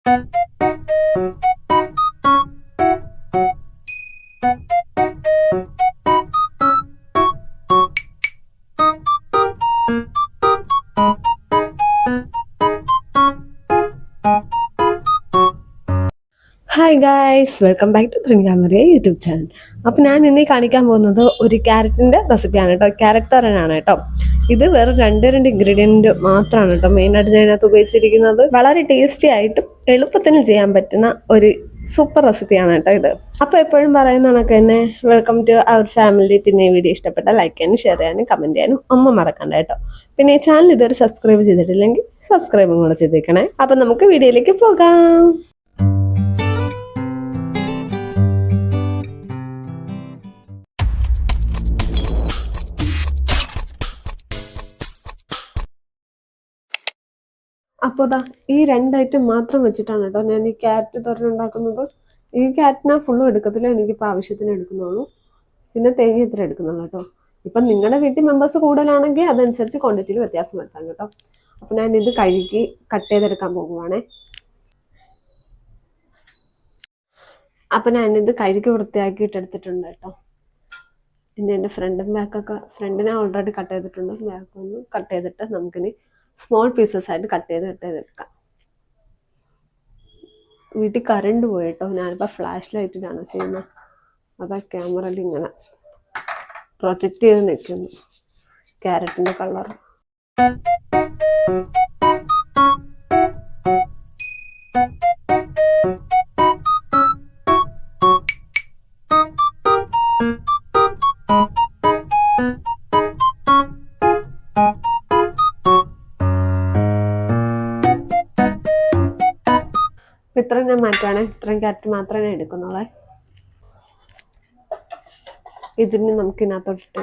Hi guys, welcome back to ത്രിനികാമറിയ YouTube channel. അപ്പോൾ ഞാൻ ഇന്നീ കാണിക്കാൻ പോകുന്നത് ഒരു ക്യാരറ്റിൻ്റെ റെസിപ്പിയാണ് കേട്ടോ. ക്യാരറ്റ് തോരനാണ് കേട്ടോ. ഇത് വെറും രണ്ട് ഇൻഗ്രീഡിയൻറ്റ് മാത്രമാണ് കേട്ടോ മെയിനായിട്ട് ഞാൻ ഇതിനകത്ത് ഉപയോഗിച്ചിരിക്കുന്നത്. വളരെ ടേസ്റ്റി ആയിട്ടും എളുപ്പത്തിൽ ചെയ്യാൻ പറ്റുന്ന ഒരു സൂപ്പർ റെസിപ്പിയാണ് കേട്ടോ ഇത്. അപ്പോൾ എപ്പോഴും പറയുന്ന കണക്ക് തന്നെ വെൽക്കം ടു അവർ ഫാമിലി. പിന്നെ ഈ വീഡിയോ ഇഷ്ടപ്പെട്ട ലൈക്ക് ചെയ്യാനും ഷെയർ ചെയ്യാനും കമൻറ്റ് ചെയ്യാനും ഒന്നും മറക്കണ്ട കേട്ടോ. പിന്നെ ഈ ചാനൽ ഇതുവരെ സബ്സ്ക്രൈബ് ചെയ്തിട്ടില്ലെങ്കിൽ സബ്സ്ക്രൈബും കൂടെ ചെയ്തേക്കണേ. അപ്പം നമുക്ക് വീഡിയോയിലേക്ക് പോകാം. അപ്പോൾ ഈ രണ്ട് ഐറ്റം മാത്രം വെച്ചിട്ടാണ് കേട്ടോ ഞാൻ ഈ ക്യാരറ്റ് തോരൻ ഉണ്ടാക്കുന്നത്. ഈ ക്യാരറ്റിനാ ഫുള്ളും എടുക്കത്തില്ല, എനിക്കിപ്പോൾ ആവശ്യത്തിന് എടുക്കുന്നുള്ളൂ. പിന്നെ തേങ്ങ ഇത്ര എടുക്കുന്നുള്ളൂ കേട്ടോ. ഇപ്പം നിങ്ങളുടെ വീട്ടിൽ മെമ്പേഴ്സ് കൂടുതലാണെങ്കിൽ അതനുസരിച്ച് ക്വാണ്ടിറ്റിയിൽ വ്യത്യാസം വരുത്താം കേട്ടോ. അപ്പം ഞാൻ ഇത് കഴുകി കട്ട് ചെയ്തെടുക്കാൻ പോകുവാണേ. അപ്പം ഞാനിത് കഴുകി വൃത്തിയാക്കിയിട്ട് എടുത്തിട്ടുണ്ട് കേട്ടോ. പിന്നെ എൻ്റെ ഫ്രണ്ടും ബാക്കൊക്കെ ഫ്രണ്ടിനെ ഓൾറെഡി കട്ട് ചെയ്തിട്ടുണ്ട്. ബാക്കൊന്ന് കട്ട് ചെയ്തിട്ട് നമുക്കിനി സ്മോൾ പീസസ് ആയിട്ട് കട്ട് ചെയ്തെടുക്കാം. വീട്ടിൽ കറണ്ട് പോയിട്ടോ, ഞാനിപ്പോൾ ഫ്ലാഷ് ലൈറ്റിലാണ് ചെയ്യുന്നത്. അതാ ക്യാമറയിൽ ഇങ്ങനെ പ്രൊജക്റ്റ് ചെയ്ത് നിൽക്കുന്നു ക്യാരറ്റിൻ്റെ കളർ. ഇത്രയും ഞാൻ മാറ്റുവാണേ. ഇത്രയും ക്യാരറ്റ് മാത്രമേ എടുക്കുന്നുള്ളേ. ഇതിന് നമുക്ക് ഇതിനകത്തോട്ടിട്ട്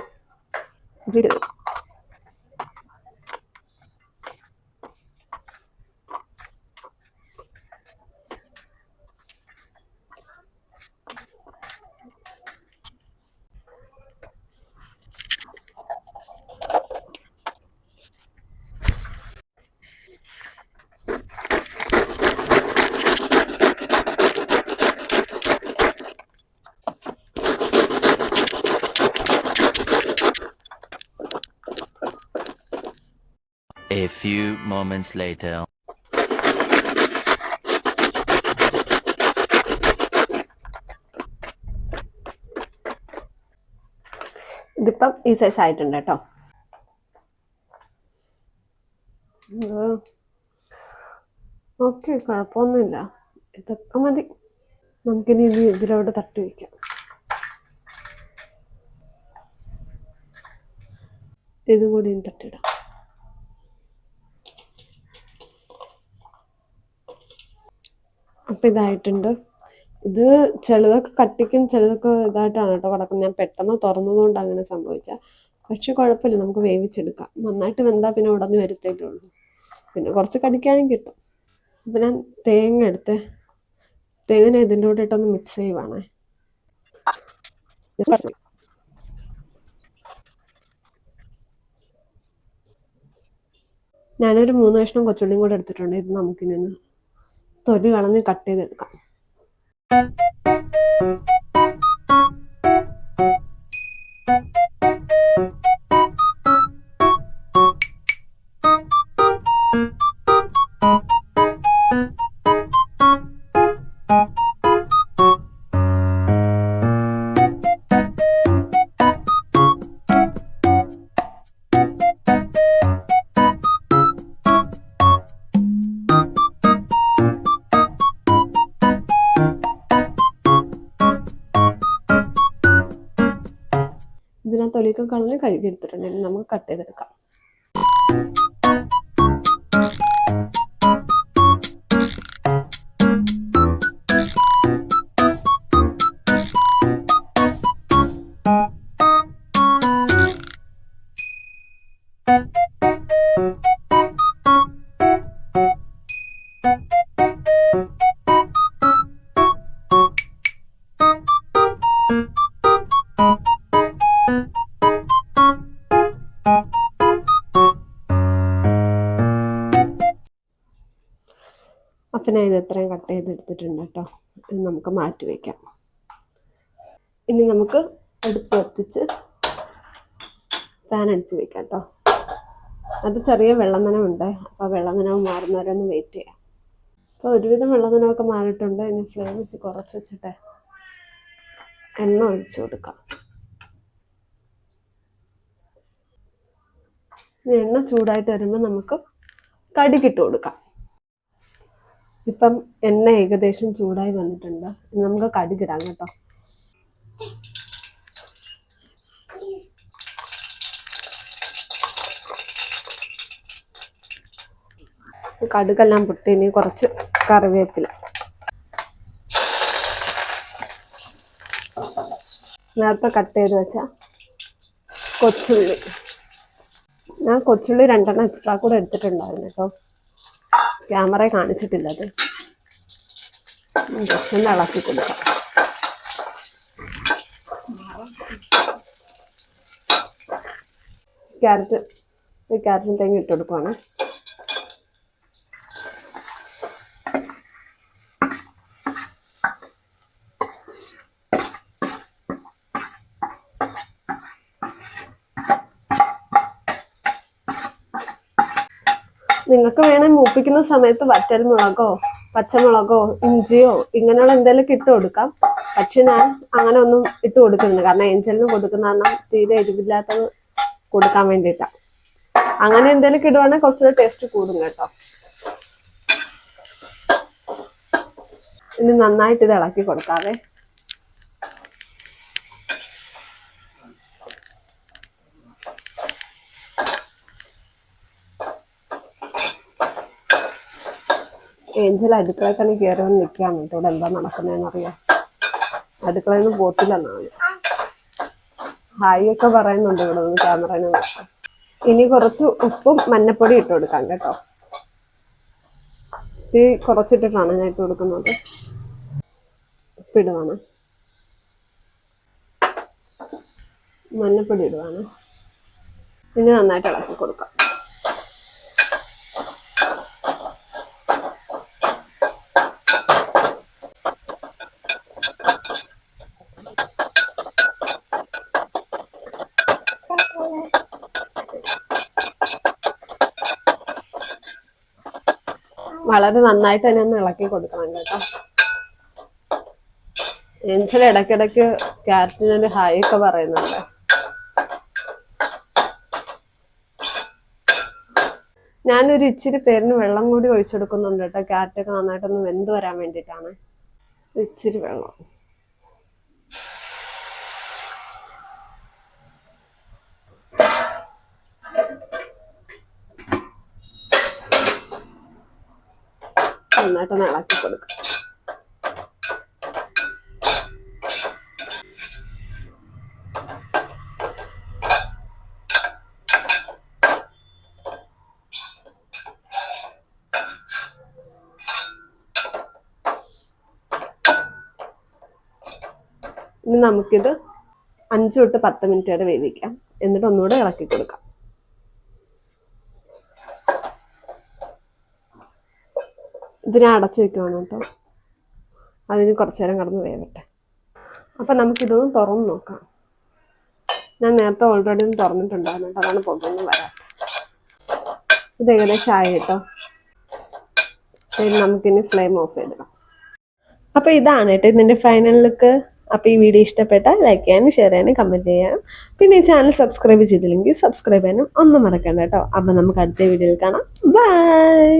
വിടുക. A few moments later. ഇതിപ്പം ഈ സൈസ് ആയിട്ടുണ്ട് കേട്ടോ. ഓക്കെ, കുഴപ്പമൊന്നുമില്ല. ഇതൊക്കെ മതി. നമുക്കിനി ഇതിലോട്ട് തട്ടി വയ്ക്കാം. ഇതും കൂടി ഇനി തട്ടിയിടാം. അപ്പം ഇതായിട്ടുണ്ട്. ഇത് ചിലതൊക്കെ കട്ടിക്കും ചിലതൊക്കെ ഇതായിട്ടാണ് കേട്ടോ കിടക്കുന്നത്. ഞാൻ പെട്ടെന്ന് തുറന്നതുകൊണ്ട് അങ്ങനെ സംഭവിച്ചാൽ. പക്ഷെ കുഴപ്പമില്ല, നമുക്ക് വേവിച്ചെടുക്കാം. നന്നായിട്ട് വെന്താൽ പിന്നെ ഉടഞ്ഞ് വരുത്തേക്കേ ഉള്ളൂ. പിന്നെ കുറച്ച് കടിക്കാനും കിട്ടും. അപ്പം ഞാൻ തേങ്ങ എടുത്ത് തേങ്ങ ഇതിൻ്റെ കൂടെ ഇട്ടൊന്ന് മിക്സ് ചെയ്യുവാണേ. ഞാനൊരു 3 കഷ്ണം കൊച്ചുള്ളിയും കൂടെ എടുത്തിട്ടുണ്ട്. ഇത് നമുക്കിനി ഒന്ന് തൊലി കളഞ്ഞ് കട്ട് ചെയ്തെടുക്കാം. ഇതിനകത്ത് തൊലിയൊക്കെ കളഞ്ഞ് കഴുകിയെടുത്തിട്ടുണ്ടെങ്കിൽ നമുക്ക് കട്ട് ചെയ്തെടുക്കാം. ഇപ്പം ഞാൻ ഇത് എത്രയും കട്ട് ചെയ്തെടുത്തിട്ടുണ്ട് കേട്ടോ. ഇത് നമുക്ക് മാറ്റി വയ്ക്കാം. ഇനി നമുക്ക് അടുപ്പ് കത്തിച്ച് പാൻ അടുപ്പ് വയ്ക്കാം കേട്ടോ. അത് ചെറിയ വെള്ളം നനവുണ്ട്, അപ്പോൾ വെള്ളം നനവ് മാറുന്നവരെ ഒന്ന് വെയിറ്റ് ചെയ്യാം. അപ്പോൾ ഒരുവിധം വെള്ളം നനവൊക്കെ മാറിയിട്ടുണ്ട്. ഇനി ഫ്ലെയിം വെച്ച് കുറച്ച് വെച്ചിട്ട് എണ്ണ ഒഴിച്ചു കൊടുക്കാം. എണ്ണ ചൂടായിട്ട് വരുമ്പോൾ നമുക്ക് കടുകിട്ട് കൊടുക്കാം. ഇപ്പം എണ്ണ ഏകദേശം ചൂടായി വന്നിട്ടുണ്ട്. നമുക്ക് കടുകിടാം കേട്ടോ. കടുകെല്ലാം പൊട്ടി ഇനി കുറച്ച് കറിവേപ്പില, നേരത്തെ കട്ട് ചെയ്ത് വെച്ച കൊച്ചുള്ളി. ഞാൻ കൊച്ചുള്ളി 2 എക്സ്ട്രാ കൂടെ എടുത്തിട്ടുണ്ടായിരുന്നു കേട്ടോ. ക്യാമറ കാണിച്ചിട്ടില്ല. അത് ജസ്റ്റ് ഒന്ന് ഇളക്കി കൊടുക്കാം. ക്യാരറ്റും തേങ്ങ ഇട്ട് കൊടുക്കുവാണ്. നിങ്ങൾക്ക് വേണേൽ മൂപ്പിക്കുന്ന സമയത്ത് വറ്റൽമുളകോ പച്ചമുളകോ ഇഞ്ചിയോ ഇങ്ങനെയുള്ള എന്തെങ്കിലും ഇട്ട് കൊടുക്കാം. പക്ഷെ ഞാൻ അങ്ങനെ ഒന്നും ഇട്ട് കൊടുക്കുന്നുണ്ട്, കാരണം ഏഞ്ചലിന് കൊടുക്കുന്ന കാരണം തീരെ എരിവില്ലാത്തത് കൊടുക്കാൻ വേണ്ടിയിട്ടാണ്. അങ്ങനെ എന്തെങ്കിലും ഇടുവാണെങ്കിൽ കുറച്ചുകൂടെ ടേസ്റ്റ് കൂടും കേട്ടോ. ഇനി നന്നായിട്ട് ഇത് ഇളക്കി കൊടുക്കാവേ. ഏഞ്ചൽ അടുക്കളയിൽ തന്നെ കയറി വന്ന് നിൽക്കുകയാണ് കേട്ടോ. ഇവിടെ എന്താ നടക്കുന്നതെന്ന് അറിയാം. അടുക്കളയിൽ നിന്ന് പോത്തില്ലെന്നാണ്. ഹായ് ഒക്കെ പറയുന്നുണ്ട് ഇവിടെ നിന്ന് ക്യാമറന്. ഇനി കുറച്ച് ഉപ്പും മഞ്ഞപ്പൊടി ഇട്ട് കൊടുക്കാം കേട്ടോ. ഈ കുറച്ചിട്ടിട്ടാണ് ഞാൻ ഇട്ട് കൊടുക്കുന്നത്. ഉപ്പിടുവാണ്, മഞ്ഞപ്പൊടി ഇടുവാണ്. ഇനി നന്നായിട്ട് ഇളക്കി കൊടുക്കാം. വളരെ നന്നായിട്ട് തന്നെ ഒന്ന് ഇളക്കി കൊടുക്കണം കേട്ടോ. ഏഞ്ചൽ ഇടയ്ക്കിടയ്ക്ക് ക്യാരറ്റിനൊരു ഹായ് ഒക്കെ പറയുന്നുണ്ട്. ഞാനൊരു ഇച്ചിരി പേരിന് വെള്ളം കൂടി ഒഴിച്ചെടുക്കുന്നുണ്ട് കേട്ടോ. ക്യാരറ്റൊക്കെ നന്നായിട്ടൊന്ന് വെന്ത് വരാൻ വേണ്ടിയിട്ടാണ്. ഇച്ചിരി വെള്ളം. നന്നായിട്ടൊന്ന് ഇളക്കി കൊടുക്കുക. ഇനി നമുക്കിത് 5 തൊട്ട് 10 മിനിറ്റ് വരെ വേവിക്കാം. എന്നിട്ട് ഒന്നുകൂടെ ഇളക്കി കൊടുക്കാം. ഇതിനെ അടച്ചു വെക്കുവാണ് കേട്ടോ. അതിന് കുറച്ചു നേരം കിടന്ന് വേവട്ടെ. അപ്പം നമുക്കിതൊന്ന് തുറന്ന് നോക്കാം. ഞാൻ നേരത്തെ ഓൾറെഡി ഒന്ന് തുറന്നിട്ടുണ്ടായിരുന്നു കേട്ടോ. അതാണ് പുകയൊന്നും വരാത്തത്. ഇത് ഏകദേശം ആയി കേട്ടോ. ശരി, നമുക്കിനി ഫ്ലെയിം ഓഫ് ചെയ്തിടാം. അപ്പോൾ ഇതാണ് കേട്ടോ ഇതിൻ്റെ ഫൈനൽ ലുക്ക്. അപ്പോൾ ഈ വീഡിയോ ഇഷ്ടപ്പെട്ടാൽ ലൈക്ക് ചെയ്യാനും ഷെയർ ചെയ്യാനും കമൻറ്റ് ചെയ്യാനും, പിന്നെ ഈ ചാനൽ സബ്സ്ക്രൈബ് ചെയ്തില്ലെങ്കിൽ സബ്സ്ക്രൈബ് ചെയ്യാനും ഒന്നും മറക്കണ്ട കേട്ടോ. അപ്പോൾ നമുക്ക് അടുത്ത വീഡിയോയിൽ കാണാം. ബൈ.